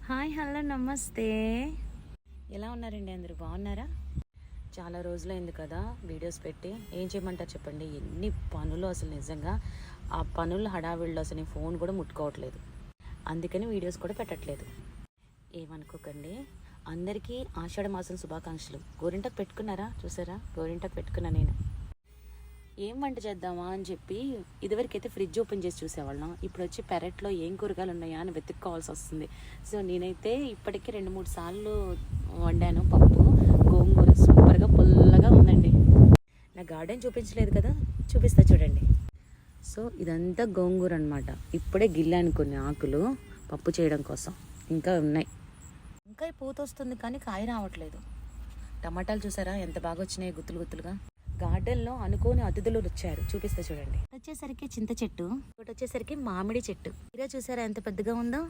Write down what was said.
Hi hello నమస్తే. ఎలా ఉన్నారండి? అందరూ బాగున్నారా? చాలా రోజులైంది కదా వీడియోస్ పెట్టి. ఏం చేయమంటారు చెప్పండి, ఎన్ని పనులు అసలు. నిజంగా ఆ పనుల హడావిడిలో అసలు నేను ఫోన్ కూడా ముట్టుకోవట్లేదు, అందుకని వీడియోస్ కూడా పెట్టట్లేదు. ఏమనుకోకండి. అందరికీ ఆషాఢ మాసం శుభాకాంక్షలు. గోరింటకు పెట్టుకున్నారా? చూసారా, గోరింటకు పెట్టుకున్నా నేను. ఏం వంట చేద్దామా అని చెప్పి ఇదివరకైతే ఫ్రిడ్జ్ ఓపెన్ చేసి చూసేవాళ్ళం. ఇప్పుడు వచ్చి పెరట్లో ఏం కూరగాయలు ఉన్నాయా అని వెతుక్కోవాల్సి వస్తుంది. సో నేనైతే ఇప్పటికీ 2-3 సార్లు వండాను పప్పు. గోంగూర సూపర్గా పుల్లగా ఉందండి. నా గార్డెన్ చూపించలేదు కదా, చూపిస్తా చూడండి. సో ఇదంతా గోంగూర అనమాట. ఇప్పుడే గిల్లాను కొన్ని ఆకులు పప్పు చేయడం కోసం. ఇంకా ఉన్నాయి. ఇంకా పూత వస్తుంది కానీ కాయ రావట్లేదు. టమాటాలు చూసారా ఎంత బాగా వచ్చినాయి, గుత్తులు గుత్తులుగా. గార్డెన్లో అనుకోని అతిథులు వచ్చారు, చూపిస్తా చూడండి. వచ్చేసరికి చింత చెట్టు, ఒకటి వచ్చేసరికి మామిడి చెట్టు. ఇలా చూసారా ఎంత పెద్దగా ఉందో.